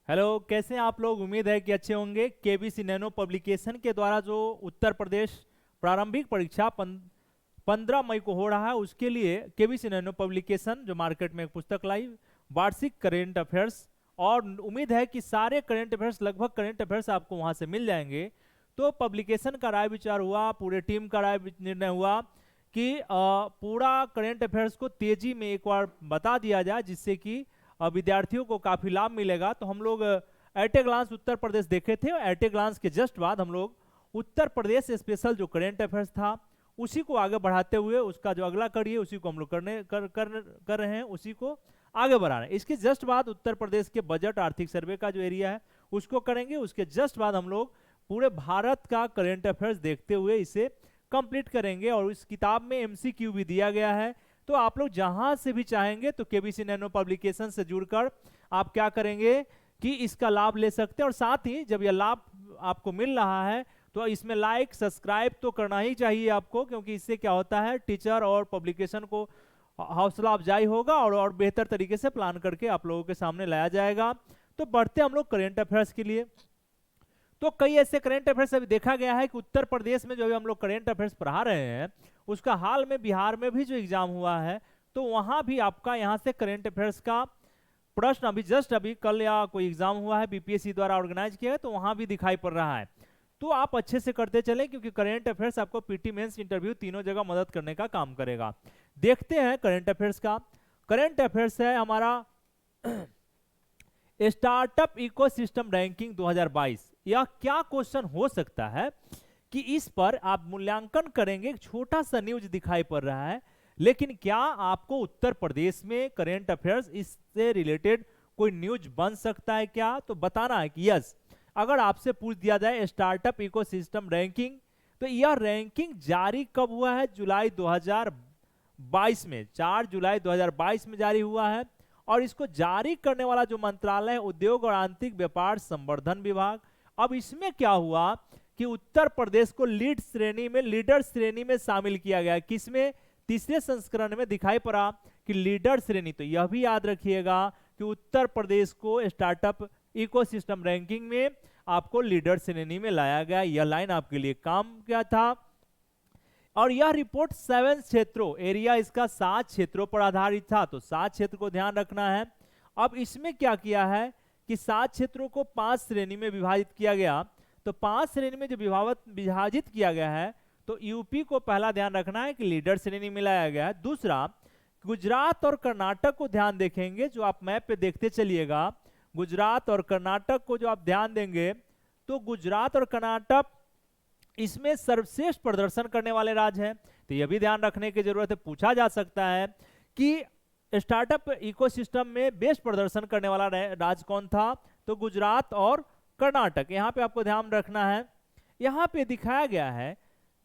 Hello, कैसे हैं आप लोग। उम्मीद है कि अच्छे होंगे। केबीसी नैनो पब्लिकेशन के द्वारा जो उत्तर प्रदेश प्रारंभिक परीक्षा 15 मई को हो रहा है, उसके लिए केबीसी नैनो पब्लिकेशन जो मार्केट में एक पुस्तक लाई, वार्षिक करेंट अफेयर्स। और उम्मीद है कि सारे करेंट अफेयर्स, लगभग करेंट अफेयर्स आपको वहां से मिल जाएंगे। तो पब्लिकेशन का राय विचार हुआ, पूरे टीम का राय निर्णय हुआ कि पूरा करेंट अफेयर्स को तेजी में एक बार बता दिया जाए, जिससे कि विद्यार्थियों को काफी लाभ मिलेगा। तो हम लोग eight a glance Uttar Pradesh देखे थे, और एट ए ग्लांस के जस्ट बाद हम लोग उत्तर प्रदेश स्पेशल जो करेंट अफेयर्स था उसी को आगे बढ़ाते हुए उसका जो अगला कड़ी है उसी को हम लोग कर रहे हैं, उसी को आगे बढ़ा रहे हैं। इसके जस्ट बाद उत्तर प्रदेश के बजट आर्थिक सर्वे का जो एरिया है उसको करेंगे। उसके जस्ट बाद हम लोग पूरे भारत का करेंट अफेयर्स देखते हुए इसे कंप्लीट करेंगे। और इस किताब में एमसीक्यू भी दिया गया है, तो आप लोग जहां से भी चाहेंगे तो केबीसी नैनो पब्लिकेशन से जुड़कर आप क्या करेंगे कि इसका लाभ ले सकते हैं। और साथ ही जब यह लाभ आपको मिल रहा है तो इसमें लाइक सब्सक्राइब तो करना ही चाहिए आपको, क्योंकि इससे क्या होता है, टीचर और पब्लिकेशन को हौसला अफजाई होगा और बेहतर तरीके से प्लान करके आप लोगों के सामने लाया जाएगा। तो बढ़ते हम लोग करेंट अफेयर्स के लिए। तो कई ऐसे करेंट अफेयर्स अभी देखा गया है कि उत्तर प्रदेश में जो अभी हम लोग करेंट अफेयर्स पढ़ा रहे हैं, उसका हाल में बिहार में भी जो एग्जाम हुआ है, तो वहां भी आपका यहां से करेंट अफेयर्स का प्रश्न अभी कल या कोई एग्जाम हुआ है बीपीएससी द्वारा ऑर्गेनाइज किया है, तो वहां भी दिखाई पड़ रहा है। तो आप अच्छे से करते चलें, क्योंकि करेंट अफेयर्स आपको पीटी मेंस इंटरव्यू तीनों जगह मदद करने का काम करेगा। देखते हैं करेंट अफेयर्स का। करेंट अफेयर्स है हमारा स्टार्टअप इकोसिस्टम रैंकिंग 2022। यह क्या क्वेश्चन हो सकता है कि इस पर आप मूल्यांकन करेंगे। एक छोटा सा न्यूज दिखाई पड़ रहा है, लेकिन क्या आपको उत्तर प्रदेश में करेंट अफेयर्स इससे रिलेटेड कोई न्यूज बन सकता है क्या, तो बताना है कि यस। अगर आपसे पूछ दिया जाए स्टार्टअप इकोसिस्टम रैंकिंग, तो यह रैंकिंग जारी कब हुआ है, जुलाई 2022 में, 4 जुलाई 2022 में जारी हुआ है। और इसको जारी करने वाला जो मंत्रालय है, उद्योग और आंतरिक व्यापार संवर्धन विभाग। अब इसमें क्या हुआ कि उत्तर प्रदेश को लीडर श्रेणी में शामिल किया गया। किसमें? तीसरे संस्करण में दिखाई पड़ा कि लीडर श्रेणी। तो यह भी याद रखिएगा कि उत्तर प्रदेश को स्टार्टअप इकोसिस्टम रैंकिंग में आपको लीडर श्रेणी में लाया गया। यह लाइन आपके लिए काम क्या था। और यह रिपोर्ट 7 क्षेत्रों, एरिया इसका 7 क्षेत्रों पर आधारित था, तो 7 क्षेत्र को ध्यान रखना है। अब इसमें क्या किया है कि 7 क्षेत्रों को 5 श्रेणी में विभाजित किया गया। तो 5 श्रेणी में जो विभाजित किया गया है, तो यूपी को पहला ध्यान रखना है कि लीडर श्रेणी में लाया गया है। दूसरा, गुजरात और कर्नाटक को ध्यान देखेंगे, जो आप मैप पे देखते चलिएगा। गुजरात और कर्नाटक को जो आप ध्यान देंगे, तो गुजरात और कर्नाटक इसमें सर्वश्रेष्ठ प्रदर्शन करने वाले राज्य हैं। तो यह भी ध्यान रखने की जरूरत है। पूछा जा सकता है कि स्टार्टअप इकोसिस्टम में बेस्ट प्रदर्शन करने वाला राज्य कौन था, तो गुजरात और कर्नाटक। यहां पे आपको ध्यान रखना है। यहां पे दिखाया गया है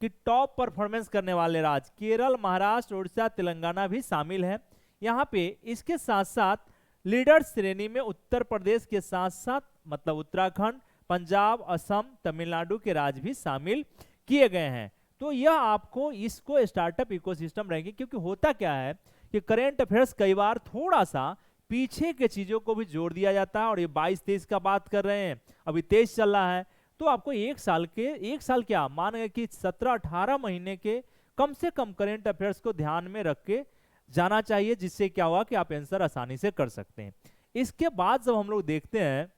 कि टॉप परफॉर्मेंस करने वाले राज्य केरल, महाराष्ट्र, उड़ीसा, तेलंगाना भी शामिल है यहां पे। इसके साथ साथ लीडर श्रेणी में उत्तर प्रदेश के साथ साथ मतलब उत्तराखंड, पंजाब, असम, तमिलनाडु के राज्य भी शामिल किए गए हैं। तो यह आपको इसको स्टार्टअप इकोसिस्टम रैंकिंग, क्योंकि होता क्या है कि करेंट अफेयर्स कई बार थोड़ा सा पीछे के चीजों को भी जोड़ दिया जाता है। और ये 22-23 का बात कर रहे हैं, अभी 23 चल रहा है, तो आपको एक साल क्या मान गए कि 17-18 महीने के कम से कम करेंट अफेयर्स को ध्यान में रख के जाना चाहिए, जिससे क्या हुआ कि आप आंसर आसानी से कर सकते हैं। इसके बाद जब हम लोग देखते हैं,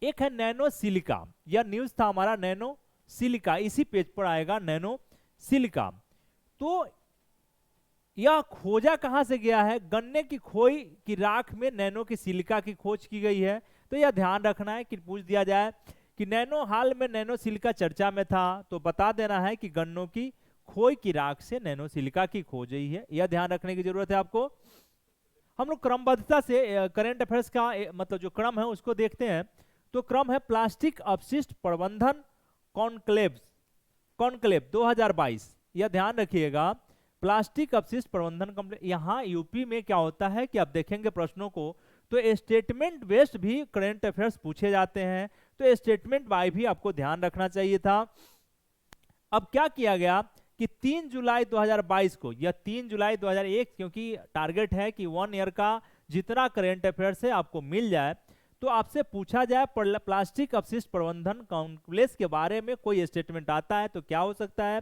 एक है नैनो सिलिका। यह न्यूज था हमारा नैनो सिलिका, इसी पेज पर आएगा नैनो सिलिका। तो यह खोजा कहां से गया है, गन्ने की खोई की राख में नैनो की सिलिका की खोज की गई है। तो यह ध्यान रखना है कि पूछ दिया जाए कि नैनो हाल में नैनो सिलिका चर्चा में था, तो बता देना है कि गन्नों की खोई की राख से नैनो सिलिका की खोज हुई है। यह ध्यान रखने की जरूरत है आपको। हम लोग क्रमबद्धता से करेंट अफेयर्स का मतलब जो क्रम है उसको देखते हैं। तो क्रम है प्लास्टिक अपशिष्ट प्रबंधन कॉन्क्लेव 2022। यह ध्यान रखिएगा, प्लास्टिक अपशिष्ट प्रबंधन कॉन्क्लेव। यहाँ यूपी में क्या होता है कि आप देखेंगे प्रश्नों को, तो स्टेटमेंट बेस्ड भी करेंट अफेयर्स पूछे जाते हैं। तो स्टेटमेंट बाय भी आपको ध्यान रखना चाहिए था। अब क्या किया गया कि 3 जुलाई 2022 को, या 3 जुलाई 2001, क्योंकि टारगेट है कि 1 ईयर का जितना करेंट अफेयर्स है आपको मिल जाए, तो आपसे पूछा जाए प्लास्टिक अपशिष्ट प्रबंधन कॉन्क्लेव के बारे में कोई स्टेटमेंट आता है तो क्या हो सकता है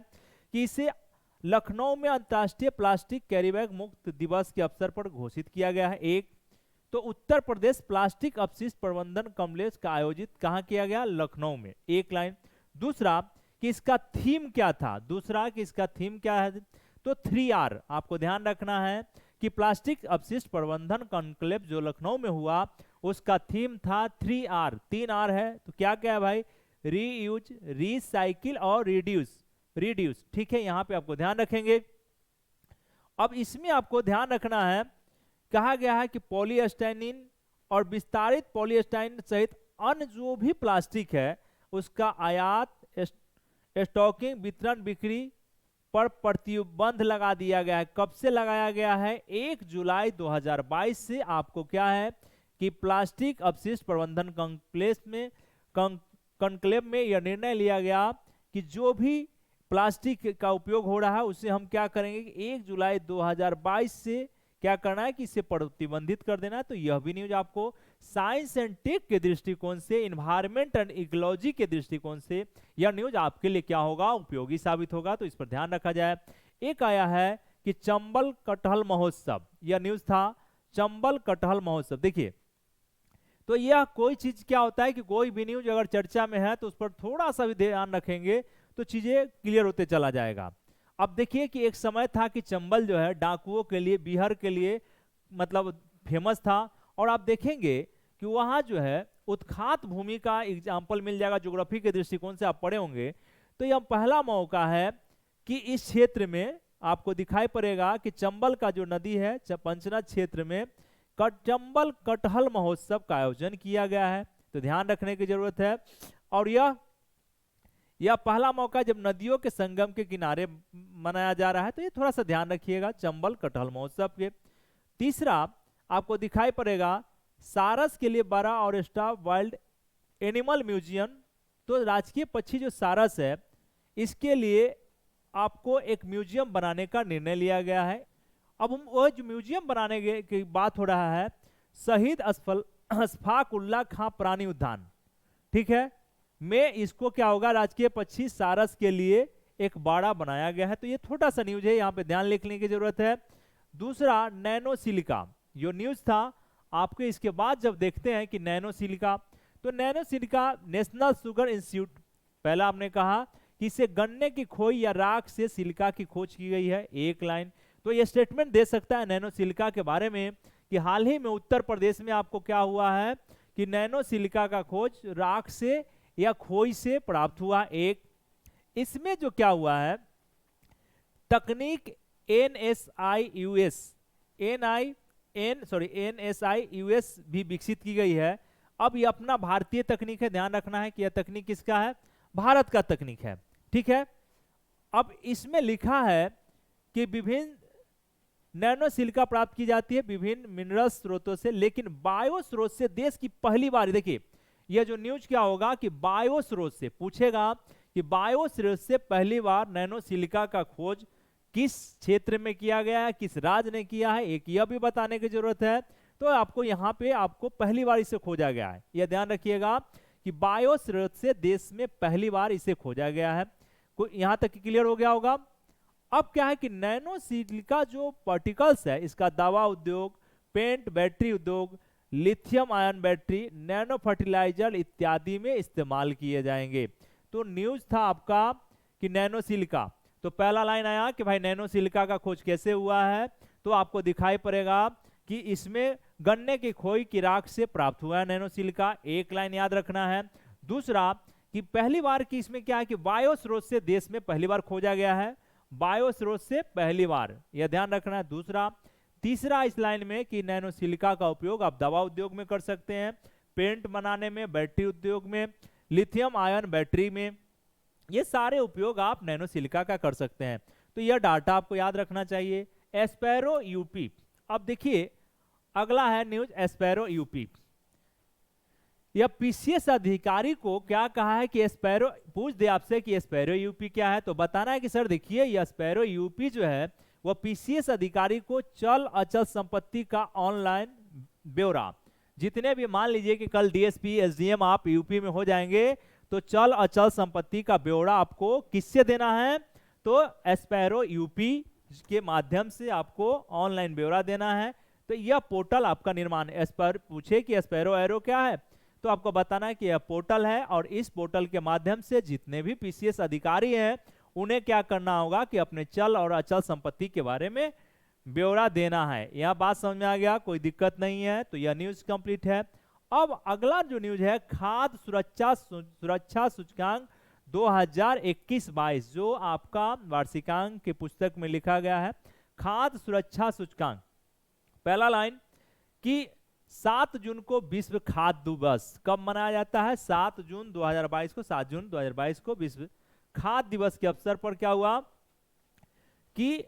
कि इसे लखनऊ में अंतर्राष्ट्रीय प्लास्टिक कैरी बैग मुक्त दिवस के अवसर पर घोषित किया गया है। एक तो उत्तर प्रदेश प्लास्टिक अपशिष्ट प्रबंधन कॉन्क्लेव का आयोजित कहां किया गया, लखनऊ में, एक लाइन। दूसरा कि इसका थीम क्या था, दूसरा कि इसका थीम क्या है, तो 3R आपको ध्यान रखना है कि प्लास्टिक अपशिष्ट प्रबंधन कॉन्क्लेव जो लखनऊ में हुआ उसका थीम था 3R, 3R है तो क्या क्या है भाई, रीयूज, रीसाइकिल और रिड्यूस, रिड्यूस, ठीक है, यहां पे आपको ध्यान रखेंगे। अब इसमें आपको ध्यान रखना है, कहा गया है कि पॉलीस्टाइनिन और विस्तारित पॉलीस्टाइन सहित अन्य जो भी प्लास्टिक है उसका आयात, स्टॉकिंग, वितरण, बिक्री पर प्रतिबंध लगा दिया गया है। कब से लगाया गया है, 1 जुलाई 2022 से आपको क्या है कि प्लास्टिक अपशिष्ट प्रबंधन कॉन्क्लेव में यह निर्णय लिया गया कि जो भी प्लास्टिक का उपयोग हो रहा है उसे हम क्या करेंगे कि 1 जुलाई 2022 से क्या करना है कि इसे प्रतिबंधित कर देना है। तो यह भी न्यूज आपको साइंस एंड टेक के दृष्टिकोण से, इन्वायरमेंट एंड इकोलॉजी के दृष्टिकोण से यह न्यूज आपके लिए क्या होगा, उपयोगी साबित होगा, तो इस पर ध्यान रखा जाए। एक आया है कि चंबल कटहल महोत्सव, यह न्यूज था चंबल कटहल महोत्सव। देखिए तो यह कोई चीज क्या होता है कि कोई भी न्यूज अगर चर्चा में है तो उस पर थोड़ा सा भी ध्यान रखेंगे तो चीजें क्लियर होते चला जाएगा। अब देखिए कि एक समय था कि चंबल जो है डाकुओं के लिए, बिहार के लिए मतलब फेमस था, और आप देखेंगे कि वहां जो है उत्खात भूमि का एग्जाम्पल मिल जाएगा, ज्योग्राफी के दृष्टिकोण से आप पढ़े होंगे। तो यह पहला मौका है कि इस क्षेत्र में आपको दिखाई पड़ेगा कि चंबल का जो नदी है पंचनद क्षेत्र में चंबल कटहल महोत्सव का आयोजन किया गया है, तो ध्यान रखने की जरूरत है। और यह पहला मौका जब नदियों के संगम के किनारे मनाया जा रहा है, तो ये थोड़ा सा ध्यान रखिएगा चंबल कटहल महोत्सव के। तीसरा आपको दिखाई पड़ेगा सारस के लिए बड़ा और स्टाफ वाइल्ड एनिमल म्यूजियम, तो राजकीय पक्षी जो सारस है इसके लिए आपको एक म्यूजियम बनाने का निर्णय लिया गया है। अब हम वो जो म्यूजियम बनाने की बात हो रहा है, शहीद अशफाक उल्लाह खां प्राणी उद्यान, ठीक है, में इसको क्या होगा, राजकीय पक्षी सारस के लिए एक बाड़ा बनाया गया है। तो ये छोटा सा न्यूज है, यहाँ पे ध्यान लिखने की जरूरत है। दूसरा नैनो सिलिका, जो न्यूज था आपको इसके बाद जब देखते हैं कि नैनो सिलिका, तो nano silica national sugar institute, पहला हमने कहा कि इसे गन्ने की खोई या राख से सिलिका की खोज की गई है, एक लाइन। तो ये स्टेटमेंट दे सकता है नैनो सिलिका के बारे में कि हाल ही में उत्तर प्रदेश में आपको क्या हुआ है कि नैनो सिलिका का खोज राख से या खोई से प्राप्त हुआ। एक इसमें जो क्या हुआ है, तकनीक NSI-US भी विकसित की गई है। अब ये अपना भारतीय तकनीक है, ध्यान रखना है कि यह तकनीक किसका है, भारत का तकनीक है, ठीक है। अब इसमें लिखा है कि विभिन्न नैनो सिलिका प्राप्त की जाती है विभिन्न मिनरल स्रोतों से, लेकिन बायो स्रोत से देश की पहली बार, देखिए यह जो न्यूज क्या होगा कि बायो स्रोत से पूछेगा कि बायो स्रोत से पहली बार नैनो सिलिका का खोज किस क्षेत्र में किया गया है, किस राज्य ने किया है, एक यह भी बताने की जरूरत है। तो आपको यहाँ पे आपको पहली बार इसे खोजा गया है, यह ध्यान रखिएगा कि बायो स्रोत से देश में पहली बार इसे खोजा गया है। यहाँ तक क्लियर हो गया होगा। अब क्या है कि नैनो सिलिका जो पार्टिकल्स है इसका दवा उद्योग, पेंट, बैटरी उद्योग, lithium ion battery, nano fertilizer इत्यादि में इस्तेमाल किए जाएंगे। तो न्यूज था आपका कि नैनो सिलिका, तो पहला लाइन आया कि भाई नैनो सिलिका का खोज कैसे हुआ है, तो आपको दिखाई पड़ेगा कि इसमें गन्ने की खोई की राख से प्राप्त हुआ है नैनो सिलिका, एक लाइन याद रखना है। दूसरा कि पहली बार की इसमें क्या है कि बायो स्रोत से देश में पहली बार खोजा गया है, बायो स्रोत से पहली बार, यह ध्यान रखना है दूसरा। तीसरा इस लाइन में कि नैनो सिलिका का उपयोग आप दवा उद्योग में कर सकते हैं, पेंट बनाने में, बैटरी उद्योग में, लिथियम आयन बैटरी में, ये सारे उपयोग आप नैनो सिलिका का कर सकते हैं। तो यह डाटा आपको याद रखना चाहिए। एस्पेरो यूपी, अब देखिए अगला है न्यूज एस्पेरो यूपी। यह पीसीएस अधिकारी को क्या कहा है कि एस्पेरो, पूछ दे आपसे कि एस्पेरो यूपी क्या है, तो बताना है कि सर देखिए ये एस्पेरो यूपी जो है वह पीसीएस अधिकारी को चल अचल संपत्ति का ऑनलाइन ब्यौरा जितने भी, मान लीजिए कि कल डीएसपी एसडीएम आप यूपी में हो जाएंगे, तो चल अचल संपत्ति का ब्यौरा आपको किससे देना है? तो एस्पैरो यूपी के माध्यम से आपको ऑनलाइन ब्यौरा देना है। तो यह पोर्टल आपका निर्माण, एस्पर पूछे कि एस्पैरो एरो क्या है, तो आपको बताना है कि यह पोर्टल है, और इस पोर्टल के माध्यम से जितने भी पीसीएस अधिकारी हैं उन्हें क्या करना होगा कि अपने चल और अचल संपत्ति के बारे में ब्यौरा देना है। यह बात समझ में आ गया, कोई दिक्कत नहीं है। तो यह न्यूज कंप्लीट है। अब अगला जो न्यूज है, खाद्य सुरक्षा सूचकांक 2021-22, जो आपका वार्षिकांक की पुस्तक में लिखा गया है। खाद्य सुरक्षा सूचकांक, पहला लाइन कि 7 जून को विश्व खाद्य दिवस कब मनाया जाता है? 7 जून 2022 को, 7 जून 2022 को विश्व खाद्य दिवस के अवसर पर क्या हुआ कि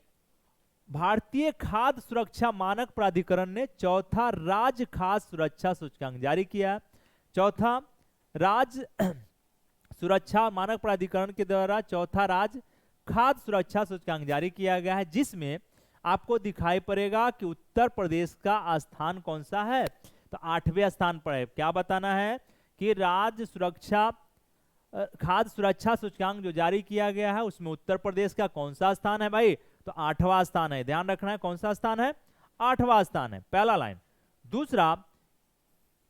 भारतीय खाद्य सुरक्षा मानक प्राधिकरण ने चौथा राज्य खाद्य सुरक्षा सूचकांक जारी किया। चौथा राज्य सुरक्षा मानक प्राधिकरण के द्वारा चौथा राज्य खाद्य सुरक्षा सूचकांक जारी किया गया है, जिसमें आपको दिखाई पड़ेगा कि उत्तर प्रदेश का स्थान कौन सा है? तो 8वें स्थान पर है। क्या बताना है कि राज्य सुरक्षा खाद्य सुरक्षा सूचकांक जो जारी किया गया है उसमें उत्तर प्रदेश का कौन सा स्थान है भाई? तो 8वां स्थान है। ध्यान रखना है कौन सा स्थान है? 8वां स्थान है, पहला लाइन। दूसरा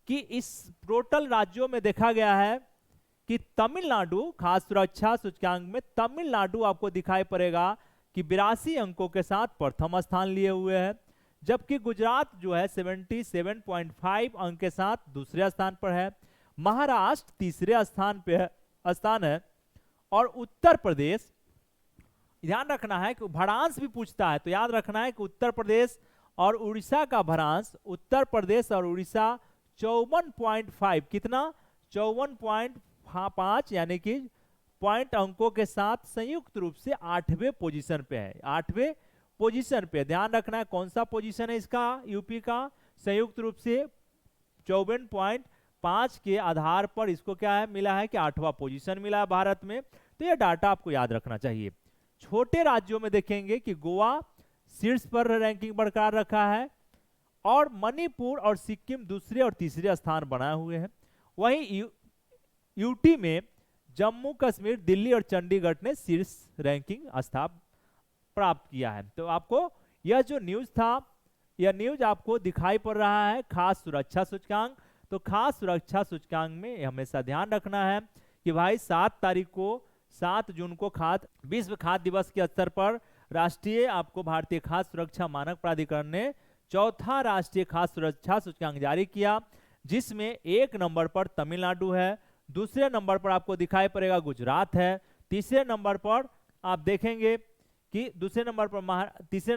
कि इस टोटल राज्यों में देखा गया है कि तमिलनाडु खाद्य सुरक्षा सूचकांक में तमिलनाडु आपको दिखाई पड़ेगा कि 82 अंकों के साथ प्रथम स्थान लिए हुए है, जबकि गुजरात जो है 77.5 अंक के साथ दूसरे स्थान पर है। महाराष्ट्र तीसरे स्थान है, और उत्तर प्रदेश, ध्यान रखना है कि भरांश भी पूछता है, तो याद रखना है कि उत्तर प्रदेश और उड़ीसा का भरांश, उत्तर प्रदेश और उड़ीसा 54.5, कितना? 54.5 यानी कि पॉइंट अंकों के साथ संयुक्त रूप से 8वें पोजीशन पे है। 8वें पोजीशन पे ध्यान रखना है कौन सा पोजीशन है इसका? यूपी का संयुक्त रूप से 54.5 के आधार पर इसको क्या है मिला है कि 8वां पोजीशन मिला है भारत में। तो यह डाटा आपको याद रखना चाहिए। छोटे राज्यों में देखेंगे कि गोवा शीर्ष पर रैंकिंग बरकरार रखा है, और मणिपुर और सिक्किम दूसरे और तीसरे स्थान बनाए हुए हैं। वहीं यूटी में जम्मू कश्मीर, दिल्ली और चंडीगढ़ ने शीर्ष रैंकिंग स्थान प्राप्त किया है। तो आपको यह जो न्यूज था, यह न्यूज आपको दिखाई पड़ रहा है खाद्य सुरक्षा सूचकांक। तो खाद्य सुरक्षा सूचकांक में हमेशा ध्यान रखना है कि भाई 7 जून को विश्व खाद्य दिवस के अवसर पर राष्ट्रीय आपको भारतीय खाद्य सुरक्षा मानक प्राधिकरण ने चौथा राष्ट्रीय खाद्य सुरक्षा सूचकांक जारी किया, जिसमें 1 नंबर पर तमिलनाडु है, दूसरे नंबर पर आपको दिखाई पड़ेगा गुजरात है, तीसरे नंबर पर आप देखेंगे कि तीसरे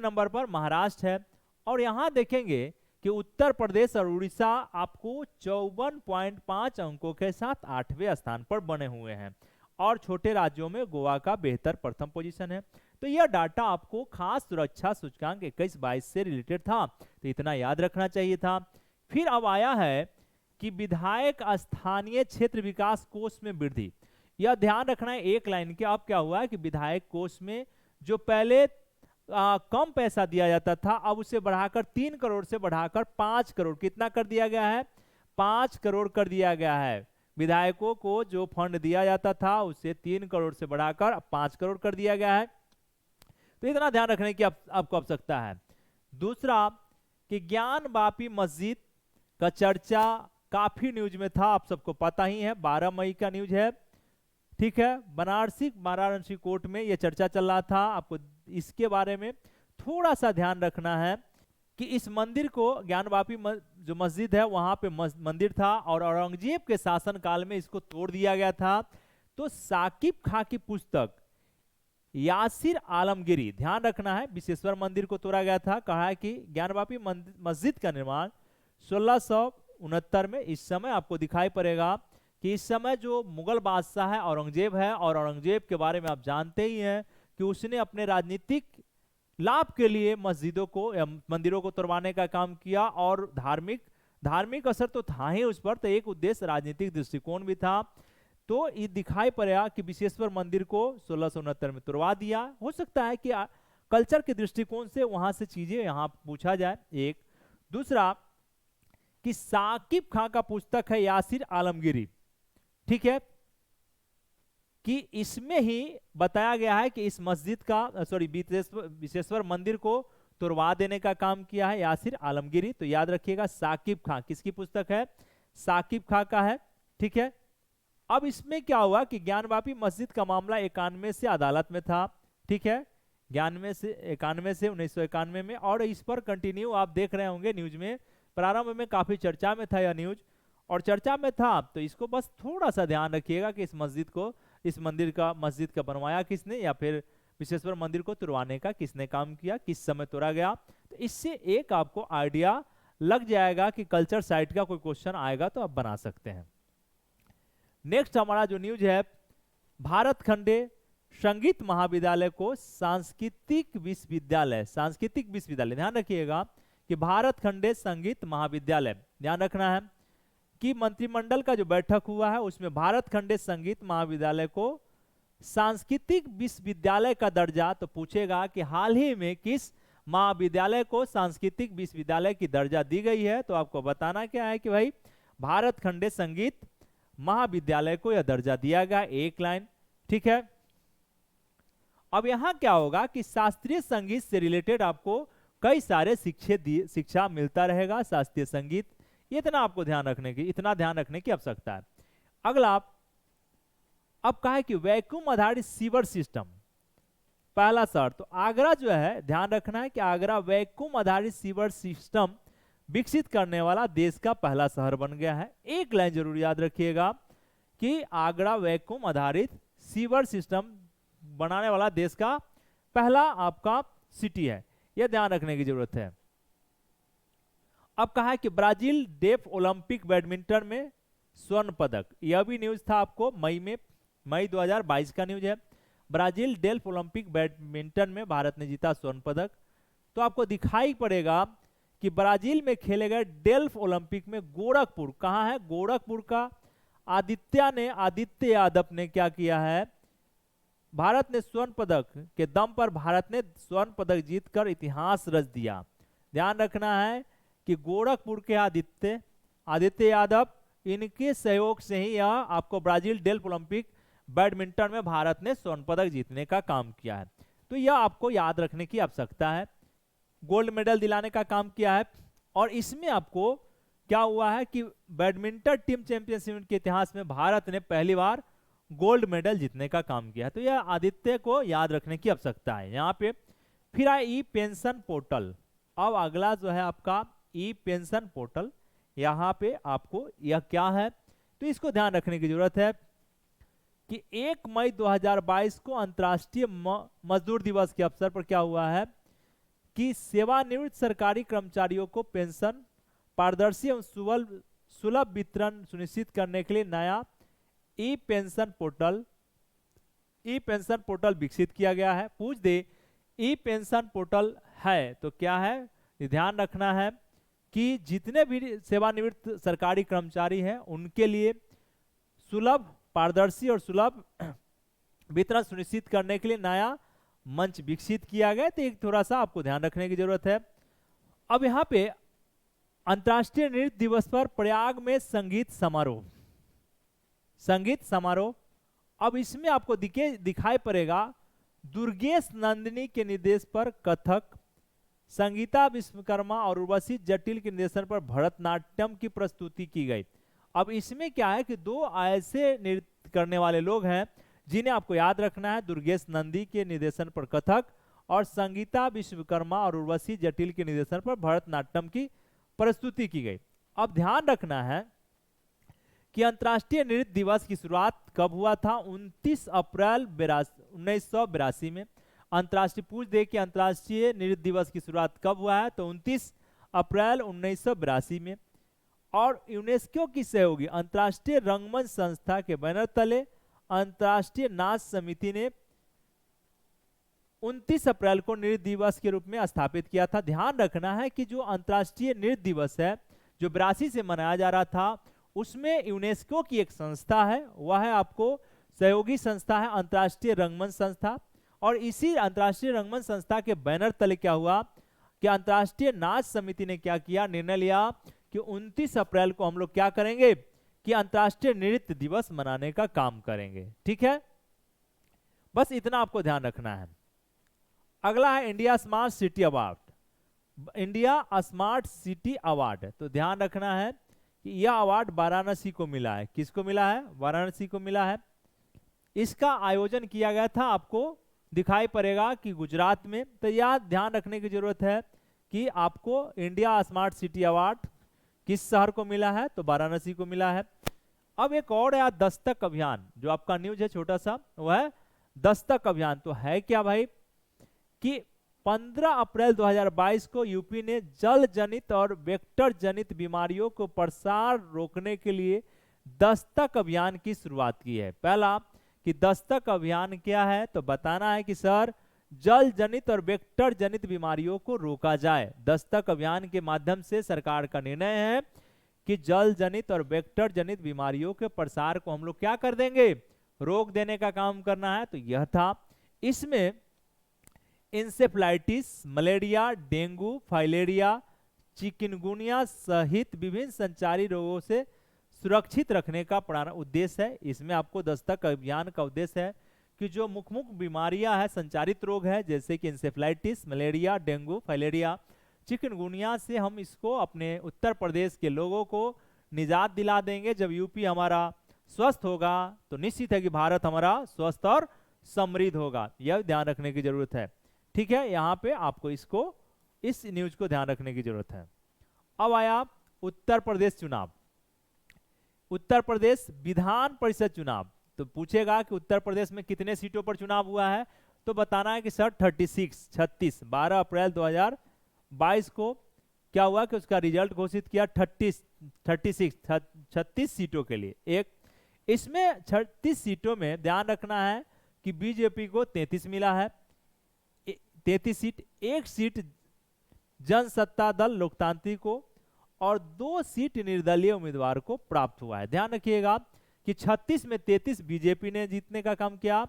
नंबर पर महाराष्ट्र है, और यहां देखेंगे कि उत्तर प्रदेश और उड़ीसा आपको 54.5 अंकों के साथ 8वें स्थान पर बने हुए हैं, और छोटे राज्यों में गोवा का बेहतर प्रथम पोजीशन है। तो यह डाटा आपको खास सुरक्षा सूचकांक 21-22 से रिलेटेड था, तो इतना याद रखना चाहिए था। फिर अब आया है कि विधायक स्थानीय क्षेत्र विकास कोष में वृद्धि। यह ध्यान रखना है एक लाइन के। अब क्या हुआ है कि विधायक कोष में जो पहले कम पैसा दिया जाता था, अब उसे बढ़ाकर 3 करोड़ से बढ़ाकर 5 करोड़, कितना कर दिया गया है? 5 करोड़ कर दिया गया है। विधायकों को जो फंड दिया जाता था उसे 3 करोड़ से बढ़ाकर 5 करोड़ कर दिया गया है। तो इतना ध्यान रखने की आपको आवश्यकता है। दूसरा कि ज्ञान वापी मस्जिद का चर्चा काफी न्यूज में था, आप सबको पता ही है, 12 मई का न्यूज है, ठीक है। वाराणसी कोर्ट में यह चर्चा चल रहा था। आपको इसके बारे में थोड़ा सा ध्यान रखना है कि इस मंदिर को, ज्ञानवापी जो मस्जिद है वहां पे मंदिर था, और औरंगजेब के शासन काल में इसको तोड़ दिया गया था। तो साकिब खां की पुस्तक यासिर आलमगिरी, ध्यान रखना है, विश्वेश्वर मंदिर को तोड़ा गया था। कहा है कि ज्ञानवापी मस्जिद का निर्माण 1669 में, इस समय आपको दिखाई पड़ेगा कि इस समय जो मुगल बादशाह है औरंगजेब है, और औरंगजेब के बारे में आप जानते ही हैं कि उसने अपने राजनीतिक लाभ के लिए मस्जिदों को या मंदिरों को तोड़वाने का काम किया, और धार्मिक असर तो था ही उस पर, तो एक उद्देश्य राजनीतिक दृष्टिकोण भी था। तो ये दिखाई पड़ा कि विश्वेश्वर मंदिर को 1669 में तोड़वा दिया। हो सकता है कि कल्चर के दृष्टिकोण से वहां से चीजें यहां पूछा जाए, एक। दूसरा कि साकिब खां का पुस्तक है यासिर आलमगीरी, ठीक है, कि इसमें ही बताया गया है कि इस मस्जिद का सॉरी विश्वेश्वर मंदिर को तोड़वा देने का काम किया है यासिर आलमगीरी। तो याद रखिएगा साकिब खां किसकी पुस्तक है, साकिब खां का है, ठीक है। अब इसमें क्या हुआ कि ज्ञानवापी मस्जिद का मामला 91 से अदालत में था, ठीक है, 91 से 1991 में, और इस पर कंटिन्यू आप देख रहे होंगे न्यूज में, प्रारंभ में काफी चर्चा में था यह न्यूज, और चर्चा में था, तो इसको बस थोड़ा सा ध्यान रखिएगा कि इस मस्जिद का बनवाया किसने, या फिर विश्वेश्वर मंदिर को तुड़वाने का किसने काम किया, किस समय तोड़ा गया। तो इससे एक आपको आइडिया लग जाएगा कि कल्चर साइट का कोई क्वेश्चन आएगा तो आप बना सकते हैं। नेक्स्ट हमारा जो न्यूज है, भारत खंडे संगीत महाविद्यालय को सांस्कृतिक विश्वविद्यालय, ध्यान रखिएगा कि भारत खंडे संगीत महाविद्यालय, ध्यान रखना है कि मंत्रिमंडल का जो बैठक हुआ है उसमें भारत खंडे संगीत महाविद्यालय को सांस्कृतिक विश्वविद्यालय का दर्जा, तो पूछेगा कि हाल ही में किस महाविद्यालय को सांस्कृतिक विश्वविद्यालय की दर्जा दी गई है, तो आपको बताना क्या है कि भाई भारत खंडे संगीत महाविद्यालय को यह दर्जा दिया गया, एक लाइन, ठीक है। अब यहां क्या होगा कि शास्त्रीय संगीत से रिलेटेड आपको कई सारे शिक्षा मिलता रहेगा, शास्त्रीय संगीत, इतना आपको ध्यान रखने की आवश्यकता है। अगला अब कहा है कि वैक्यूम आधारित सीवर सिस्टम, पहला शर्त, तो आगरा जो है ध्यान रखना है कि आगरा वैक्यूम आधारित सीवर सिस्टम विकसित करने वाला देश का पहला शहर बन गया है। एक लाइन जरूर याद रखिएगा कि आगरा वैक्यूम आधारित सीवर सिस्टम बनाने वाला देश का पहला आपका सिटी है, यह ध्यान रखने की जरूरत है। अब कहा है कि ब्राजील डेफ ओलंपिक बैडमिंटन में स्वर्ण पदक, यह भी न्यूज था आपको मई 2022 का न्यूज है। ब्राजील डेल्फ ओलंपिक बैडमिंटन में भारत ने जीता स्वर्ण पदक। तो आपको दिखाई पड़ेगा कि ब्राजील में खेले गए डेल्फ ओलंपिक में गोरखपुर, कहां है, गोरखपुर का आदित्य यादव ने क्या किया है, भारत ने स्वर्ण पदक के दम पर भारत ने स्वर्ण पदक जीतकर इतिहास रच दिया। ध्यान रखना है कि गोरखपुर के आदित्य यादव, इनके सहयोग से ही यह आपको ब्राजील डेल्फ ओलंपिक बैडमिंटन में भारत ने स्वर्ण पदक जीतने का काम किया है। तो यह आपको याद रखने की आवश्यकता है, गोल्ड मेडल दिलाने का काम किया है। और इसमें आपको क्या हुआ है कि बैडमिंटन टीम चैंपियनशिप के इतिहास में भारत ने पहली बार गोल्ड मेडल जीतने का काम किया है। तो यह आदित्य को याद रखने की आवश्यकता है यहाँ पे। फिर आए ई पेंशन पोर्टल। अब अगला जो है आपका ई पेंशन पोर्टल, यहाँ पे आपको यह क्या है, तो इसको ध्यान रखने की जरूरत है कि 1 मई 2022 को अंतर्राष्ट्रीय मजदूर दिवस के अवसर पर क्या हुआ है कि सेवानिवृत्त सरकारी कर्मचारियों को पेंशन पारदर्शी एवं सुलभ वितरण सुनिश्चित करने के लिए नया ई पेंशन पोर्टल विकसित किया गया है। पूछ दे ई पेंशन पोर्टल है तो क्या है, ध्यान रखना है कि जितने भी सेवानिवृत्त सरकारी कर्मचारी हैं उनके लिए सुलभ, पारदर्शी और सुलभ वितरण सुनिश्चित करने के लिए नया मंच विकसित किया गया। तो एक थोड़ा सा आपको ध्यान रखने की जरूरत है। अब यहाँ पे अंतर्राष्ट्रीय नृत्य दिवस पर प्रयाग में संगीत समारोह। अब इसमें आपको दिखाई पड़ेगा दुर्गेश नंदिनी के निर्देश पर कथक, संगीता विश्वकर्मा और उर्वशी जटिल के निर्देशन पर भरतनाट्यम की प्रस्तुति की गई। अब इसमें क्या है कि दो ऐसे नृत्य करने वाले लोग हैं जिन्हें आपको याद रखना है, दुर्गेश नंदी के निर्देशन पर कथक और संगीता विश्वकर्मा और उर्वशी जटिल के निर्देशन पर भरतनाट्यम की प्रस्तुति की गई। अब ध्यान रखना है कि अंतर्राष्ट्रीय नृत्य दिवस की शुरुआत कब हुआ था, 29 अप्रैल 1982 में। अंतर्राष्ट्रीय पूछ दे कि अंतर्राष्ट्रीय नृत्य दिवस की शुरुआत कब हुआ है, तो 29 अप्रैल 1982 में। और यूनेस्को की सहयोगी अंतर्राष्ट्रीय रंगमंच संस्था के बैनर तले अंतर्राष्ट्रीय नाच समिति ने 29 अप्रैल को नृत्य दिवस के रूप में स्थापित किया था। ध्यान रखना है कि जो अंतर्राष्ट्रीय नृत्य दिवस है जो 82 से मनाया जा रहा था, उसमें यूनेस्को की एक संस्था है, वह है आपको सहयोगी संस्था है अंतर्राष्ट्रीय रंगमंच संस्था। और इसी अंतर्राष्ट्रीय रंगमंच संस्था के बैनर तले क्या हुआ कि अंतर्राष्ट्रीय नाच समिति ने क्या किया, निर्णय लिया कि 29 अप्रैल को हम लोग क्या करेंगे कि अंतर्राष्ट्रीय नृत्य दिवस मनाने का काम करेंगे। ठीक है, बस इतना आपको ध्यान रखना है। अगला है India smart city award. India smart city award, तो ध्यान रखना है कि यह अवार्ड वाराणसी को मिला है। किसको मिला है? वाराणसी को मिला है। इसका आयोजन किया गया था, आपको दिखाई पड़ेगा कि गुजरात में। तो यह ध्यान रखने की जरूरत है कि आपको इंडिया स्मार्ट सिटी अवार्ड किस शहर को मिला है? तो वाराणसी को मिला है। अब एक और है दस्तक अभियान, जो आपका न्यूज है छोटा सा, वह है दस्तक अभियान। तो है क्या भाई कि 15 अप्रैल 2022 को यूपी ने जल जनित और वेक्टर जनित बीमारियों को प्रसार रोकने के लिए दस्तक अभियान की शुरुआत की है। पहला कि दस्तक अभियान क्या है, तो बताना है कि सर जल जनित और वेक्टर जनित बीमारियों को रोका जाए। दस्तक अभियान के माध्यम से सरकार का निर्णय है कि जल जनित और वेक्टर जनित बीमारियों के प्रसार को हम लोग क्या कर देंगे? रोक देने का काम करना है। तो यह था। इसमें encephalitis, malaria, dengue, filaria, chikungunya सहित विभिन्न संचारी रोगों से सुरक्षित रखने का उद्देश्य है। इसमें आपको दस्तक अभियान का उद्देश्य है कि जो मुख्य बीमारियां हैं, संचारित रोग है, जैसे कि encephalitis, malaria, dengue, filaria, chikungunya से हम इसको अपने उत्तर प्रदेश के लोगों को निजात दिला देंगे। जब यूपी हमारा स्वस्थ होगा तो निश्चित है कि भारत हमारा स्वस्थ और समृद्ध होगा। यह ध्यान रखने की जरूरत है। ठीक है, यहाँ पे आपको इस न्यूज को ध्यान रखने की जरूरत है। अब आया उत्तर प्रदेश चुनाव। उत्तर प्रदेश विधान परिषद चुनाव। तो पूछेगा कि उत्तर प्रदेश में कितने सीटों पर चुनाव हुआ है, तो बताना है कि सर 36 12 अप्रैल 2022 को क्या हुआ कि उसका रिजल्ट घोषित किया 36 सीटों के लिए। एक इसमें 36 सीटों में ध्यान रखना है कि बीजेपी को 33 मिला है, 33 सीट। एक सीट जनसत्ता दल लोकतांत्रिक को और 2 सीट निर्दलीय उम्मीदवार को प्राप्त हुआ है। ध्यान रखिएगा कि 36 में 33 बीजेपी ने जीतने का काम किया,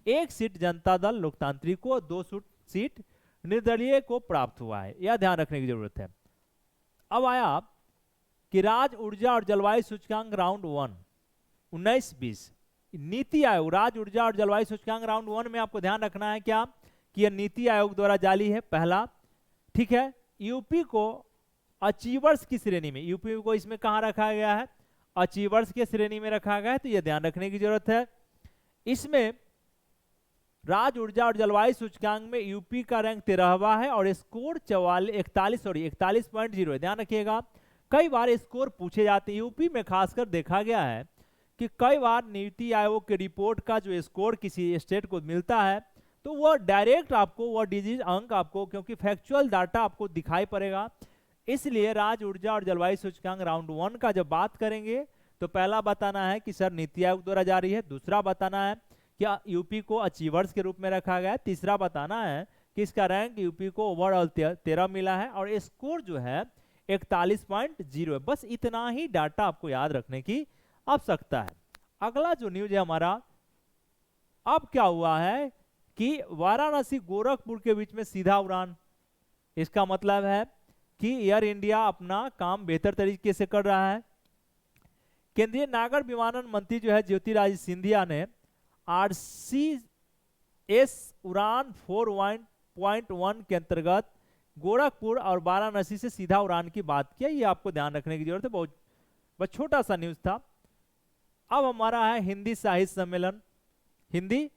1 सीट जनता दल लोकतांत्रिक को, 2 सीट निर्दलीय को प्राप्त हुआ है। यह ध्यान रखने की जरूरत है। अब आया कि राज्य ऊर्जा और जलवायु सूचकांक राउंड 1 19-20 नीति आयोग। राज्य ऊर्जा और जलवायु सूचकांक राउंड 1 में आपको ध्यान रखना है क्या कि यह नीति आयोग द्वारा जारी है, पहला। ठीक है, यूपी को अचीवर्स की श्रेणी में, यूपी को इसमें कहां रखा गया है? अचीवर्स की श्रेणी में रखा गया है। तो यह ध्यान रखने की जरूरत है। इसमें राज्य ऊर्जा और जलवायु सूचकांक में यूपी का रैंक 13वां है और स्कोर 41.0 है। ध्यान रखिएगा, कई बार स्कोर पूछे जाते हैं। यूपी में खासकर देखा गया है कि कई बार नीति आयोग के रिपोर्ट का जो स्कोर किसी स्टेट को मिलता है तो वह डायरेक्ट आपको वह डिजिट अंक आपको, क्योंकि फैक्चुअल डाटा आपको दिखाई पड़ेगा। इसलिए राज्य ऊर्जा और जलवायु सूचकांक राउंड 1 का जब बात करेंगे तो पहला बताना है कि सर नीति आयोग द्वारा जारी है, दूसरा बताना है कि यूपी को अचीवर्स के रूप में रखा गया है, तीसरा बताना है कि इसका रैंक यूपी को ओवरऑल 13 मिला है और स्कोर जो है 41.0 है। बस इतना ही डाटा आपको याद रखने की आवश्यकता है। अगला जो न्यूज है हमारा, अब क्या हुआ है कि वाराणसी गोरखपुर के बीच में सीधा उड़ान। इसका मतलब है कि एयर इंडिया अपना काम बेहतर तरीके से कर रहा है। केंद्रीय नागर विमानन मंत्री जो है ज्योतिरादित्य सिंधिया ने RCS उड़ान 4.1 के अंतर्गत गोरखपुर और वाराणसी से सीधा उड़ान की बात किया। ये आपको ध्यान रखने की जरूरत है, बहुत छोटा सा न्यूज था। अब हमारा है हिंदी साहित्य सम्मेलन। हिंदी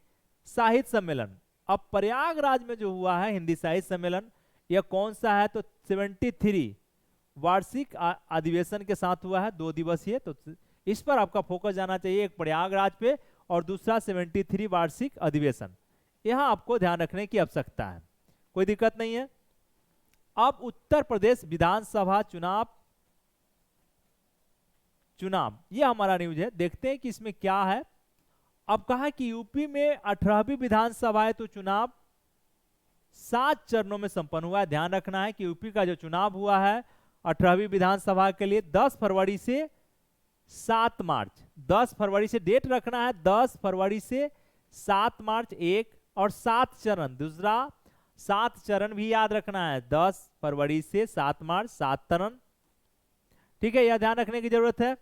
साहित्य सम्मेलन अब प्रयागराज में जो हुआ है हिंदी साहित्य सम्मेलन, यह कौन सा है? तो 73 वार्षिक अधिवेशन के साथ हुआ है, 2 दिवसीय। तो इस पर आपका फोकस जाना चाहिए, एक प्रयागराज पे और दूसरा 73 वार्षिक अधिवेशन। यहां आपको ध्यान रखने की आवश्यकता है, कोई दिक्कत नहीं है। अब उत्तर प्रदेश विधानसभा चुनाव, यह हमारा न्यूज है। देखते हैं कि इसमें क्या है। अब कहा कि यूपी में 18वीं विधानसभा है तो चुनाव 7 चरणों में संपन्न हुआ है। ध्यान रखना है कि यूपी का जो चुनाव हुआ है 18वीं विधानसभा के लिए 10 फरवरी से 7 मार्च, 10 फरवरी से डेट रखना है, 10 फरवरी से 7 मार्च एक, और 7 चरण, दूसरा 7 चरण भी याद रखना है, 10 फरवरी से 7 मार्च 7 चरण। ठीक है, यह ध्यान रखने की जरूरत है।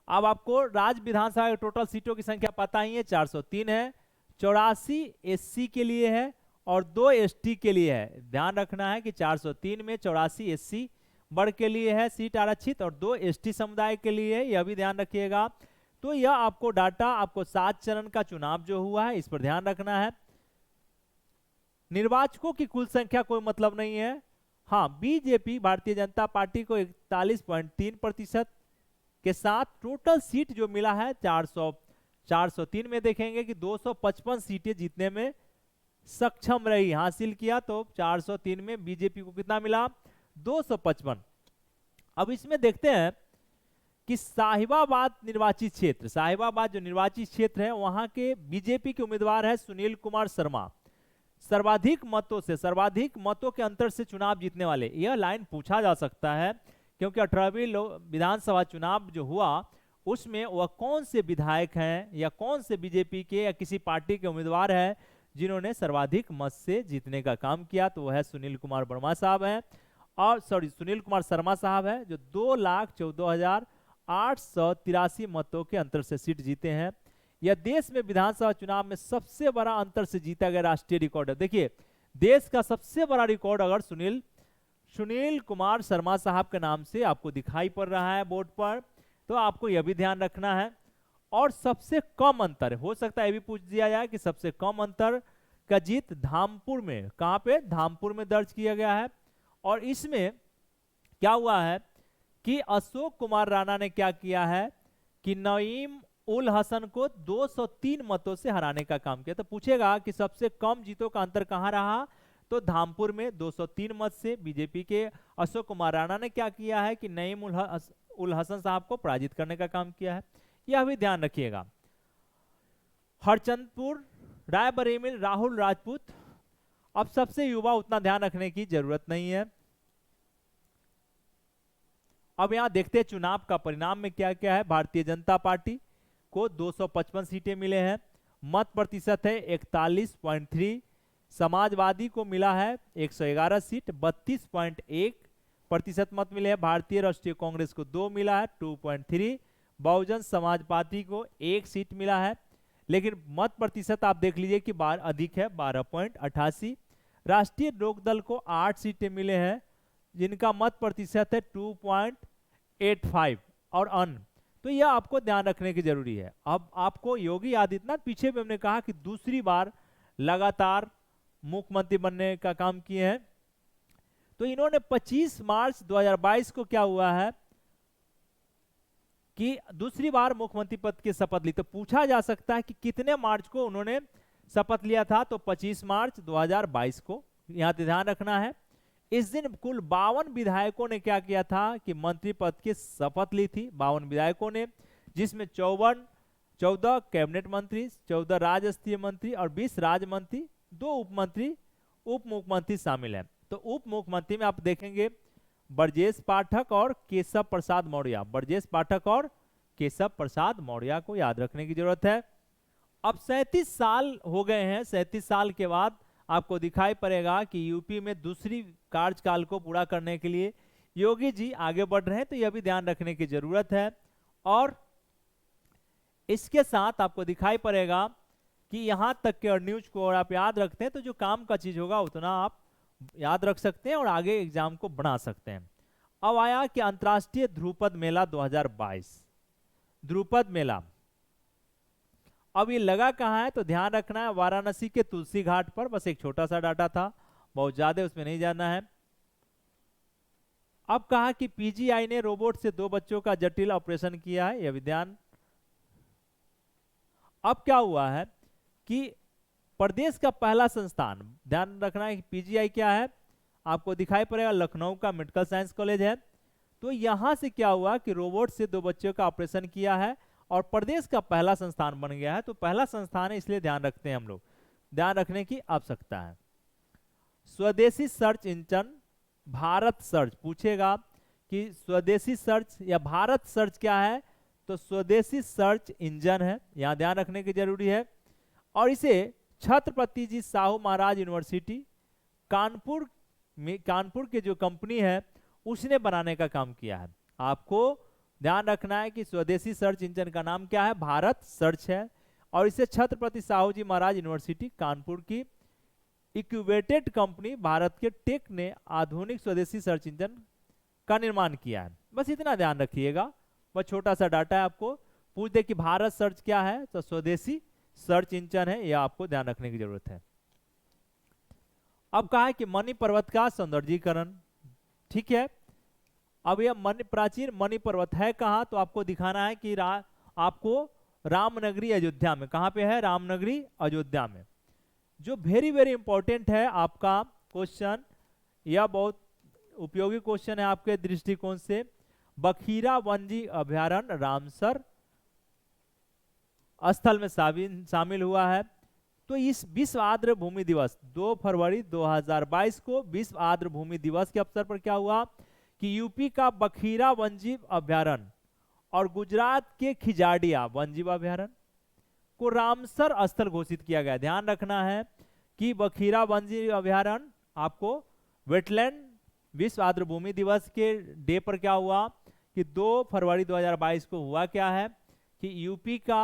अब आपको राज्य विधानसभा के टोटल सीटों की संख्या पता ही है, 403 है। 84 एससी के लिए है और 2 एसटी के लिए है। ध्यान रखना है कि 403 में 84 एससी वर्ग के लिए है सीट आरक्षित और 2 एसटी समुदाय के लिए है, यह भी ध्यान रखिएगा। तो यह आपको डाटा, आपको 7 चरण का चुनाव जो हुआ है इस पर ध्यान रखना है। निर्वाचकों की कुल संख्या कोई मतलब नहीं है। हाँ, बीजेपी भारतीय जनता पार्टी को 41.3% के साथ टोटल सीट जो मिला है 403 में देखेंगे कि 255 सीटें जीतने में सक्षम रही, हासिल किया। तो 403 में बीजेपी को कितना मिला, 255। अब इसमें देखते हैं कि साहिबाबाद निर्वाचित क्षेत्र, साहिबाबाद जो निर्वाचित क्षेत्र है वहां के बीजेपी के उम्मीदवार है सुनील कुमार शर्मा। सर्वाधिक मतों से, सर्वाधिक मतों के अंतर से चुनाव जीतने वाले, यह लाइन पूछा जा सकता है क्योंकि 18वीं विधानसभा चुनाव जो हुआ उसमें वह कौन से विधायक हैं या कौन से बीजेपी के या किसी पार्टी के उम्मीदवार हैं जिन्होंने सर्वाधिक मत से जीतने का काम किया। तो वह है सुनील कुमार वर्मा साहब हैं, और सुनील कुमार शर्मा साहब है जो 2,14,883 मतों के अंतर से सीट जीते हैं। यह देश में विधानसभा चुनाव में सबसे बड़ा अंतर से जीता गया राष्ट्रीय रिकॉर्ड है। देखिए, देश का सबसे बड़ा रिकॉर्ड अगर सुनील कुमार शर्मा साहब के नाम से आपको दिखाई पड़ रहा है बोर्ड पर, तो आपको यह भी ध्यान रखना है। और सबसे कम अंतर, हो सकता है ये भी पूछ दिया जाए कि सबसे कम अंतर का जीत धामपुर में, कहां पे, धामपुर में दर्ज किया गया है। और इसमें क्या हुआ है कि अशोक कुमार राणा ने क्या किया है कि नईम उल हसन को 203 मतों से हराने का काम किया। तो पूछेगा कि सबसे कम जीतों का अंतर कहां रहा, तो धामपुर में 203 मत से बीजेपी के अशोक कुमार राणा ने क्या किया है कि नईम उल हसन साहब को पराजित करने का काम किया है, यह भी ध्यान रखिएगा। हरचंदपुर, रायबरेली, राहुल राजपूत। अब सबसे युवा, उतना ध्यान रखने की जरूरत नहीं है। अब यहां देखते हैं चुनाव का परिणाम में क्या क्या है। भारतीय जनता पार्टी को 255 सीटें मिले हैं, मत प्रतिशत है 41.3। समाजवादी को मिला है 111 सीट, 32.1% मत मिले हैं। भारतीय राष्ट्रीय कांग्रेस को 2 मिला है, 2.3। बहुजन समाज पार्टी को 1 सीट मिला है, लेकिन मत प्रतिशत आप देख लीजिए कि अधिक है, 12.88। राष्ट्रीय लोकदल को 8 सीटें मिले हैं जिनका मत प्रतिशत है 2.85 और अन्य। तो यह आपको ध्यान रखने की जरूरी है। अब आपको योगी आदित्यनाथ, पीछे भी हमने कहा कि दूसरी बार लगातार मुख्यमंत्री बनने का काम किए हैं, तो इन्होंने 25 मार्च 2022 को क्या हुआ है कि दूसरी बार मुख्यमंत्री पद की शपथ ली। तो पूछा जा सकता है कि कितने मार्च को उन्होंने शपथ लिया था, तो 25 मार्च 2022 को, यहां ध्यान रखना है। इस दिन कुल 52 विधायकों ने क्या किया था कि मंत्री पद की शपथ ली थी, 52 विधायकों ने, जिसमें 14 कैबिनेट मंत्री, 14 राज्य स्तरीय मंत्री और 20 राज्य मंत्री, 2 उप मुख्यमंत्री शामिल हैं। तो उप मुख्यमंत्री में आप देखेंगे ब्रजेश पाठक और केशव प्रसाद मौर्य। ब्रजेश पाठक और केशव प्रसाद मौर्य को याद रखने की जरूरत है। अब 37 साल हो गए हैं, 37 साल के बाद आपको दिखाई पड़ेगा कि यूपी में दूसरी कार्यकाल को पूरा करने के लिए योगी जी आगे बढ़ रहे हैं, तो यह भी ध्यान रखने की जरूरत है। और इसके साथ आपको दिखाई पड़ेगा कि यहां तक के न्यूज को और आप याद रखते हैं तो जो काम का चीज होगा उतना आप याद रख सकते हैं और आगे एग्जाम को बना सकते हैं। अब आया कि अंतर्राष्ट्रीय ध्रुपद मेला 2022, ध्रुपद मेला अब ये लगा कहाँ है, तो ध्यान रखना है वाराणसी के तुलसी घाट पर। बस एक छोटा सा डाटा था, बहुत ज्यादा उसमें नहीं जाना है। अब कहा कि पीजीआई ने रोबोट से 2 बच्चों का जटिल ऑपरेशन किया है, यह विज्ञान। अब क्या हुआ है कि प्रदेश का पहला संस्थान, ध्यान रखना है कि पीजीआई क्या है, आपको दिखाई पड़ेगा लखनऊ का मेडिकल साइंस कॉलेज है। तो यहां से क्या हुआ कि रोबोट से 2 बच्चों का ऑपरेशन किया है और प्रदेश का पहला संस्थान बन गया है। तो पहला संस्थान है, इसलिए ध्यान रखते हैं हम लोग, ध्यान रखने की आवश्यकता है। स्वदेशी सर्च इंजन भारत सर्च, पूछेगा कि स्वदेशी सर्च या भारत सर्च क्या है, तो स्वदेशी सर्च इंजन है, यहां ध्यान रखने की जरूरी है। और इसे छत्रपति जी साहू महाराज यूनिवर्सिटी कानपुर के जो कंपनी है उसने बनाने का काम किया है। आपको ध्यान रखना है कि स्वदेशी सर्च इंजन का नाम क्या है, भारत सर्च है, और इसे छत्रपति साहू जी महाराज यूनिवर्सिटी कानपुर की इक्यूबेटेड कंपनी भारत के टेक ने आधुनिक स्वदेशी सर्च इंजन का निर्माण किया है। बस इतना ध्यान रखिएगा, बस छोटा सा डाटा है, आपको पूछ दे कि भारत सर्च क्या है तो स्वदेशी सर्च इंजन है, यह आपको ध्यान रखने की जरूरत है। अब कहा है कि मणि पर्वत का सौंदर्यीकरण, ठीक है। अब यह प्राचीन मणि पर्वत है कहाँ, तो आपको दिखाना है कि आपको रामनगरी अयोध्या में, कहाँ पे है, रामनगरी अयोध्या में। जो वेरी वेरी इंपॉर्टेंट है आपका क्वेश्चन, यह बहुत उपयोगी क्वेश्चन है आपके दृष्टिकोण से। बखीरा वन्यजीव अभयारण्य रामसर स्थल में शामिल हुआ है। तो इस विश्व आर्द्र भूमि दिवस 2 फरवरी 2022 को विश्व आर्द्र भूमि दिवस के अवसर पर क्या हुआ कि यूपी का बखीरा वन्यजीव अभयारण्य और गुजरात के खिजाडिया वन्यजीव अभयारण्य को रामसर स्थल घोषित किया गया। ध्यान रखना है कि बखीरा वन्यजीव अभयारण्य आपको वेटलैंड विश्व आर्द्र भूमि दिवस के डे पर क्या हुआ कि 2 फरवरी 2022 को हुआ क्या है कि यूपी का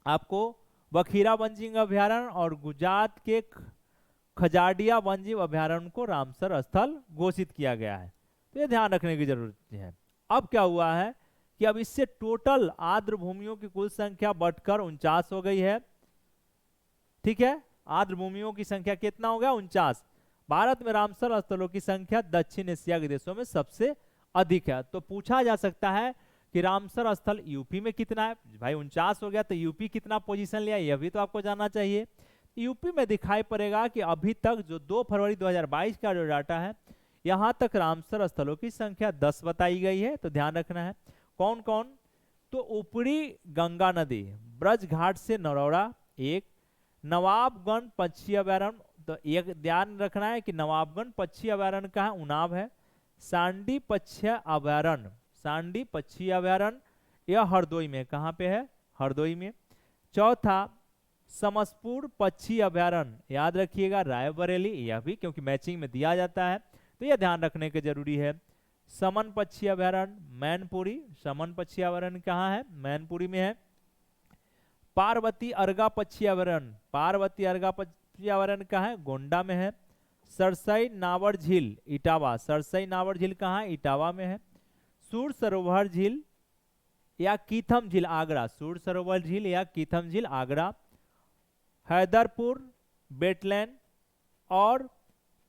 आपको बखीरा वन्यजीव अभयारण्य और गुजरात के खजाडिया वन्यजीव अभयारण्य को रामसर स्थल घोषित किया गया है। तो ये ध्यान रखने की जरूरत है। अब क्या हुआ है कि अब इससे टोटल आर्द्र भूमियों की कुल संख्या बढ़कर 49 हो गई है, ठीक है। आर्द्र भूमियों की संख्या कितना हो गया, 49। भारत में रामसर स्थलों की संख्या दक्षिण एशिया के देशों में सबसे अधिक है। तो पूछा जा सकता है कि रामसर स्थल यूपी में कितना है, भाई 49 हो गया तो यूपी कितना पोजीशन लिया, यह भी तो आपको जानना चाहिए। यूपी में दिखाई पड़ेगा कि अभी तक जो 2 फरवरी 2022 का जो डाटा है, यहां तक रामसर स्थलों की संख्या 10 बताई गई है। तो ध्यान रखना है कौन कौन, तो ऊपरी गंगा नदी ब्रज घाट से नरौरा 1, नवाबगंज पक्षी अभयारण्य, तो एक ध्यान रखना है कि नवाबगंज पक्षी अभयारण्य कहाँ, उनाव है। सांडी पक्षी अभयारण्य, सांडी पक्षी अभयारण्य यह हरदोई में, कहाँ पे है, हरदोई में। चौथा समसपुर पक्षी अभयारण्य, याद रखिएगा रायबरेली, यह भी क्योंकि मैचिंग में दिया जाता है तो यह ध्यान रखने की जरूरी है। समन पक्षी अभयारण्य मैनपुरी, समन पक्षी अभयारण्य कहाँ है, मैनपुरी में है। पार्वती अर्गा पक्षी अभयारण्य, पार्वती अर्गा पक्षी अभयारण्य कहाँ है, गोंडा में है। सरसई नावर झील इटावा, सरसई नावर झील कहाँ है, इटावा में है। सूर सरोवर झील या कीथम झील आगरा, सूर सरोवर झील या कीथम झील आगरा। हैदरपुर वेटलैंड और